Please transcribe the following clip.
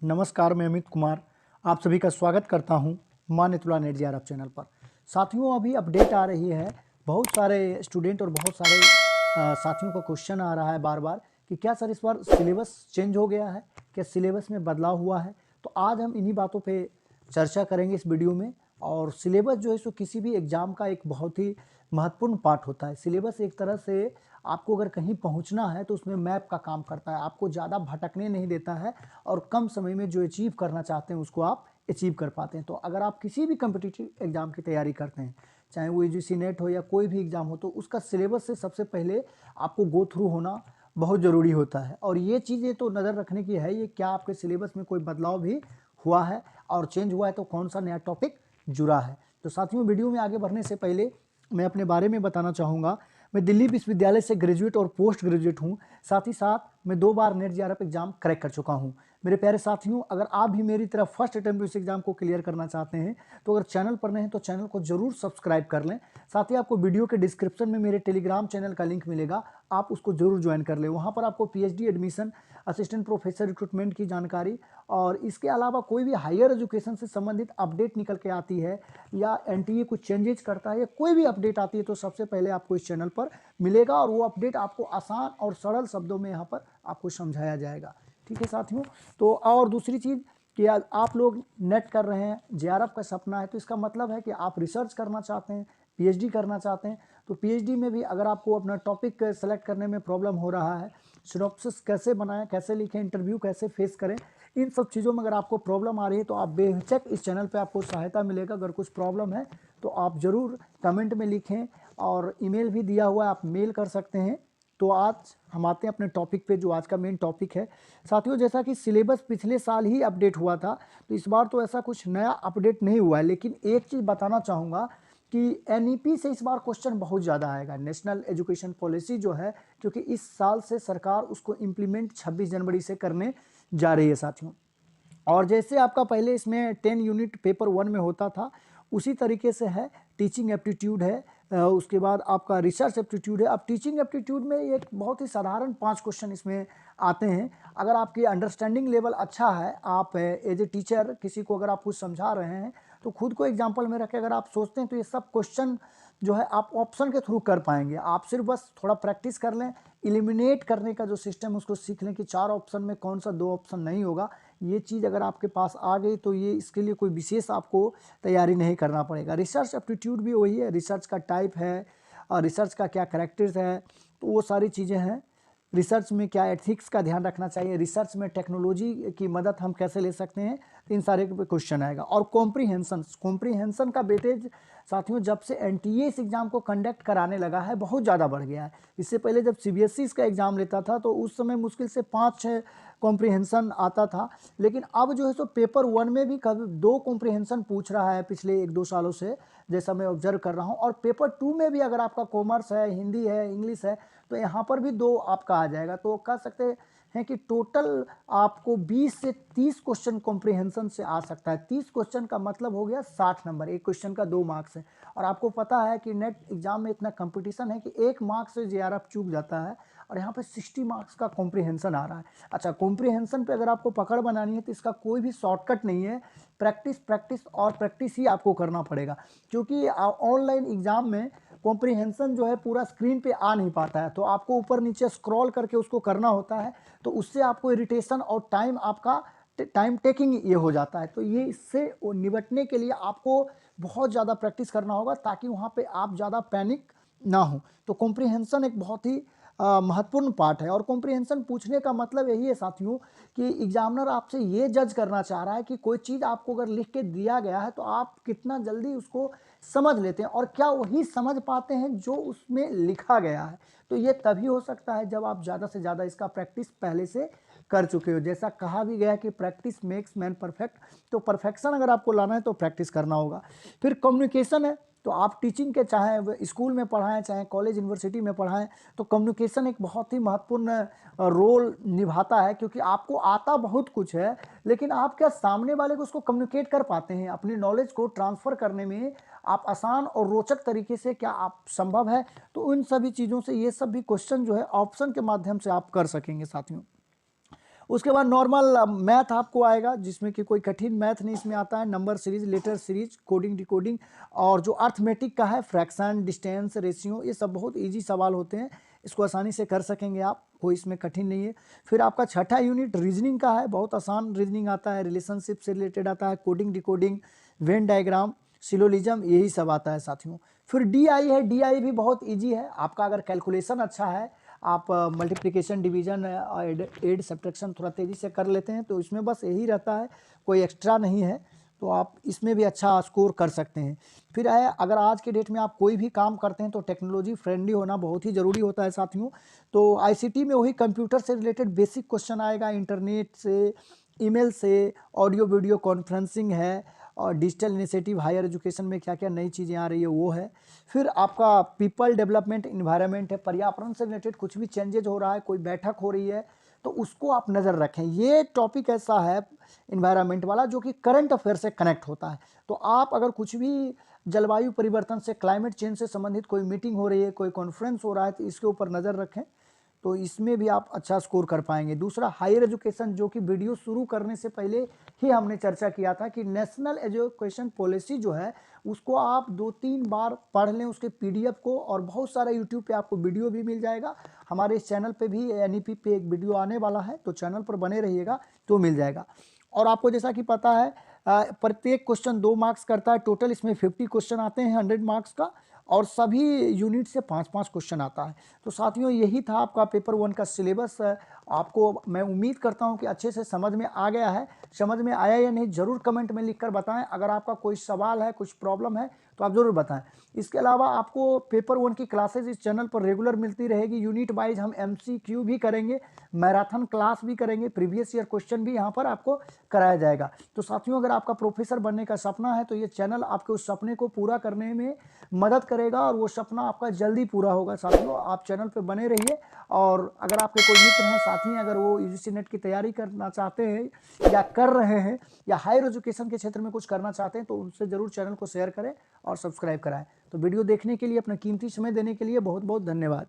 नमस्कार, मैं अमित कुमार आप सभी का स्वागत करता हूं मान्यतुला नेट जेआरएफ चैनल पर। साथियों, अभी अपडेट आ रही है। बहुत सारे स्टूडेंट और बहुत सारे साथियों का क्वेश्चन आ रहा है बार बार कि क्या सर इस बार सिलेबस चेंज हो गया है, क्या सिलेबस में बदलाव हुआ है। तो आज हम इन्हीं बातों पे चर्चा करेंगे इस वीडियो में। और सिलेबस जो है सो किसी भी एग्ज़ाम का एक बहुत ही महत्वपूर्ण पार्ट होता है। सिलेबस एक तरह से आपको अगर कहीं पहुंचना है तो उसमें मैप का काम करता है, आपको ज़्यादा भटकने नहीं देता है और कम समय में जो अचीव करना चाहते हैं उसको आप अचीव कर पाते हैं। तो अगर आप किसी भी कम्पिटिटिव एग्ज़ाम की तैयारी करते हैं, चाहे वो यूजीसी नेट हो या कोई भी एग्ज़ाम हो, तो उसका सिलेबस से सबसे पहले आपको गो थ्रू होना बहुत ज़रूरी होता है। और ये चीज़ें तो नज़र रखने की है, ये क्या आपके सिलेबस में कोई बदलाव भी हुआ है और चेंज हुआ है तो कौन सा नया टॉपिक जुड़ा है। तो साथियों, वीडियो में आगे बढ़ने से पहले मैं अपने बारे में बताना चाहूँगा। मैं दिल्ली विश्वविद्यालय से ग्रेजुएट और पोस्ट ग्रेजुएट हूँ। साथ ही साथ मैं 2 बार नेट जेआरएफ एग्जाम क्रैक कर चुका हूँ। मेरे प्यारे साथियों, अगर आप भी मेरी तरह फर्स्ट अटेम्प्ट इस एग्जाम को क्लियर करना चाहते हैं तो अगर चैनल पर नए हैं तो चैनल को जरूर सब्सक्राइब कर लें। साथ ही आपको वीडियो के डिस्क्रिप्शन में मेरे टेलीग्राम चैनल का लिंक मिलेगा, आप उसको जरूर ज्वाइन कर लें। वहाँ पर आपको PhD admission, assistant professor recruitment की जानकारी और इसके अलावा कोई भी हायर एजुकेशन से संबंधित अपडेट निकल के आती है या एनटीए कुछ चेंजेज करता है या कोई भी अपडेट आती है तो सबसे पहले आपको इस चैनल पर मिलेगा और वो अपडेट आपको आसान और सरल शब्दों में यहाँ पर आपको समझाया जाएगा। ठीक है साथियों। तो और दूसरी चीज़ कि आप लोग नेट कर रहे हैं, जेआरएफ का सपना है, तो इसका मतलब है कि आप रिसर्च करना चाहते हैं, पीएचडी करना चाहते हैं। तो पीएचडी में भी अगर आपको अपना टॉपिक सेलेक्ट करने में प्रॉब्लम हो रहा है, सिनॉप्सिस कैसे बनाएं, कैसे लिखें, इंटरव्यू कैसे फेस करें, इन सब चीज़ों में अगर आपको प्रॉब्लम आ रही है तो आप बेहिचक इस चैनल पे आपको सहायता मिलेगा। अगर कुछ प्रॉब्लम है तो आप ज़रूर कमेंट में लिखें और ईमेल भी दिया हुआ है, आप मेल कर सकते हैं। तो आज हम आते हैं अपने टॉपिक पे, जो आज का मेन टॉपिक है। साथियों, जैसा कि सिलेबस पिछले साल ही अपडेट हुआ था तो इस बार तो ऐसा कुछ नया अपडेट नहीं हुआ है, लेकिन एक चीज़ बताना चाहूँगा कि एनईपी से इस बार क्वेश्चन बहुत ज़्यादा आएगा। नेशनल एजुकेशन पॉलिसी जो है, क्योंकि इस साल से सरकार उसको इम्प्लीमेंट 26 जनवरी से करने जा रही है साथियों। और जैसे आपका पहले इसमें 10 यूनिट पेपर 1 में होता था, उसी तरीके से है। टीचिंग एप्टीट्यूड है, उसके बाद आपका रिसर्च एप्टीट्यूड है। अब टीचिंग एप्टीट्यूड में एक बहुत ही साधारण 5 क्वेश्चन इसमें आते हैं। अगर आपकी अंडरस्टैंडिंग लेवल अच्छा है, आप एज ए टीचर किसी को अगर आप कुछ समझा रहे हैं तो खुद को एग्जाम्पल में रखें, अगर आप सोचते हैं तो ये सब क्वेश्चन जो है आप ऑप्शन के थ्रू कर पाएंगे। आप सिर्फ बस थोड़ा प्रैक्टिस कर लें, इलिमिनेट करने का जो सिस्टम उसको सीख लें कि 4 ऑप्शन में कौन सा 2 ऑप्शन नहीं होगा। ये चीज़ अगर आपके पास आ गई तो ये इसके लिए कोई विशेष आपको तैयारी नहीं करना पड़ेगा। रिसर्च एप्टीट्यूड भी वही है, रिसर्च का टाइप है और रिसर्च का क्या करैक्टर्स है, तो वो सारी चीज़ें हैं। रिसर्च में क्या एथिक्स का ध्यान रखना चाहिए, रिसर्च में टेक्नोलॉजी की मदद हम कैसे ले सकते हैं, तो इन सारे पे क्वेश्चन आएगा। और कॉम्प्रीहेंसन का वेटेज साथियों, जब से एनटीए इस एग्ज़ाम को कंडक्ट कराने लगा है बहुत ज़्यादा बढ़ गया है। इससे पहले जब सीबीएसई इसका एग्ज़ाम लेता था तो उस समय मुश्किल से 5-6 कॉम्प्रीहेंसन आता था, लेकिन अब जो है सो पेपर 1 में भी कभी 2 कॉम्प्रीहेंसन पूछ रहा है पिछले 1-2 सालों से, जैसा मैं ऑब्जर्व कर रहा हूँ। और पेपर 2 में भी अगर आपका कॉमर्स है, हिंदी है, इंग्लिश है, तो यहाँ पर भी 2 आपका आ जाएगा। तो कह सकते हैं कि टोटल आपको 20 से 30 क्वेश्चन कॉम्प्रीहेंशन से आ सकता है। 30 क्वेश्चन का मतलब हो गया 60 नंबर, एक क्वेश्चन का 2 मार्क्स है। और आपको पता है कि नेट एग्जाम में इतना कंपटीशन है कि 1 मार्क्स से जेआरएफ चूक जाता है और यहाँ पे 60 मार्क्स का कॉम्प्रीहेंशन आ रहा है। अच्छा, कॉम्प्रीहेंशन पे अगर आपको पकड़ बनानी है तो इसका कोई भी शॉर्टकट नहीं है, प्रैक्टिस प्रैक्टिस और प्रैक्टिस ही आपको करना पड़ेगा। क्योंकि ऑनलाइन एग्जाम में कॉम्प्रीहेंशन जो है पूरा स्क्रीन पे आ नहीं पाता है, तो आपको ऊपर नीचे स्क्रॉल करके उसको करना होता है, तो उससे आपको इरिटेशन और टाइम आपका टाइम टेकिंग ये हो जाता है। तो ये इससे निपटने के लिए आपको बहुत ज़्यादा प्रैक्टिस करना होगा ताकि वहाँ पे आप ज़्यादा पैनिक ना हो। तो कॉम्प्रीहेंशन एक बहुत ही महत्वपूर्ण पार्ट है। और कॉम्प्रीहेंशन पूछने का मतलब यही है साथियों कि एग्जामिनर आपसे ये जज करना चाह रहा है कि कोई चीज़ आपको अगर लिख के दिया गया है तो आप कितना जल्दी उसको समझ लेते हैं और क्या वही समझ पाते हैं जो उसमें लिखा गया है। तो ये तभी हो सकता है जब आप ज़्यादा से ज़्यादा इसका प्रैक्टिस पहले से कर चुके हो। जैसा कहा भी गया कि प्रैक्टिस मेक्स मैन परफेक्ट, तो परफेक्शन अगर आपको लाना है तो प्रैक्टिस करना होगा। फिर कम्युनिकेशन है, तो आप टीचिंग के चाहे स्कूल में पढ़ाएं चाहे कॉलेज यूनिवर्सिटी में पढ़ाएं, तो कम्युनिकेशन एक बहुत ही महत्वपूर्ण रोल निभाता है। क्योंकि आपको आता बहुत कुछ है, लेकिन आप क्या सामने वाले को उसको कम्युनिकेट कर पाते हैं, अपनी नॉलेज को ट्रांसफ़र करने में आप आसान और रोचक तरीके से क्या आप संभव है। तो उन सभी चीज़ों से ये सब भी क्वेश्चन जो है ऑप्शन के माध्यम से आप कर सकेंगे साथियों। उसके बाद नॉर्मल मैथ आपको आएगा, जिसमें कि कोई कठिन मैथ नहीं इसमें आता है। Number series, letter series, coding decoding, और जो अर्थमेटिक का है फ्रैक्शन, डिस्टेंस, रेशियो, ये सब बहुत इजी सवाल होते हैं, इसको आसानी से कर सकेंगे आप, कोई इसमें कठिन नहीं है। फिर आपका छठा यूनिट रीजनिंग का है, बहुत आसान रीजनिंग आता है, रिलेशनशिप से रिलेटेड आता है, coding decoding, Venn diagram, syllogism, यही सब आता है साथियों। फिर डीआई है, डीआई भी बहुत इजी है आपका, अगर कैलकुलेशन अच्छा है, आप मल्टीप्लिकेशन, डिवीजन, एड, सब्ट्रैक्शन थोड़ा तेज़ी से कर लेते हैं, तो इसमें बस यही रहता है, कोई एक्स्ट्रा नहीं है, तो आप इसमें भी अच्छा स्कोर कर सकते हैं। फिर है, अगर आज के डेट में आप कोई भी काम करते हैं तो टेक्नोलॉजी फ्रेंडली होना बहुत ही ज़रूरी होता है साथियों। तो आईसीटी में वही कंप्यूटर से रिलेटेड बेसिक क्वेश्चन आएगा, इंटरनेट से, ईमेल से, ऑडियो वीडियो कॉन्फ्रेंसिंग है, और डिजिटल इनिशिएटिव, हायर एजुकेशन में क्या क्या नई चीज़ें आ रही है वो है। फिर आपका पीपल डेवलपमेंट, इन्वायरमेंट है, पर्यावरण से रिलेटेड कुछ भी चेंजेज हो रहा है, कोई बैठक हो रही है तो उसको आप नज़र रखें। ये टॉपिक ऐसा है इन्वायरमेंट वाला जो कि करंट अफेयर से कनेक्ट होता है, तो आप अगर कुछ भी जलवायु परिवर्तन से, क्लाइमेट चेंज से संबंधित कोई मीटिंग हो रही है, कोई कॉन्फ्रेंस हो रहा है, तो इसके ऊपर नज़र रखें, तो इसमें भी आप अच्छा स्कोर कर पाएंगे। दूसरा हायर एजुकेशन, जो कि वीडियो शुरू करने से पहले ही हमने चर्चा किया था कि नेशनल एजुकेशन पॉलिसी जो है उसको आप 2-3 बार पढ़ लें, उसके पीडीएफ को, और बहुत सारा यूट्यूब पे आपको वीडियो भी मिल जाएगा। हमारे इस चैनल पे भी एनईपी पे एक वीडियो आने वाला है, तो चैनल पर बने रहिएगा तो मिल जाएगा। और आपको जैसा कि पता है प्रत्येक क्वेश्चन 2 मार्क्स करता है, टोटल इसमें 50 क्वेश्चन आते हैं 100 मार्क्स का, और सभी यूनिट से 5-5 क्वेश्चन आता है। तो साथियों यही था आपका पेपर 1 का सिलेबस। आपको मैं उम्मीद करता हूं कि अच्छे से समझ में आ गया है। समझ में आया या नहीं ज़रूर कमेंट में लिखकर बताएं। अगर आपका कोई सवाल है, कुछ प्रॉब्लम है तो आप ज़रूर बताएं। इसके अलावा आपको पेपर 1 की क्लासेज इस चैनल पर रेगुलर मिलती रहेगी। यूनिट वाइज हम MCQ भी करेंगे, मैराथन क्लास भी करेंगे, प्रीवियस ईयर क्वेश्चन भी यहाँ पर आपको कराया जाएगा। तो साथियों अगर आपका प्रोफेसर बनने का सपना है तो ये चैनल आपके उस सपने को पूरा करने में मदद करेगा, और वो सपना आपका जल्दी पूरा होगा। साथियों आप चैनल पे बने रहिए, और अगर आपके कोई मित्र हैं, साथी हैं, अगर वो यूजीसी नेट की तैयारी करना चाहते हैं या कर रहे हैं, या हायर एजुकेशन के क्षेत्र में कुछ करना चाहते हैं, तो उनसे ज़रूर चैनल को शेयर करें और सब्सक्राइब कराएं। तो वीडियो देखने के लिए, अपना कीमती समय देने के लिए बहुत बहुत धन्यवाद।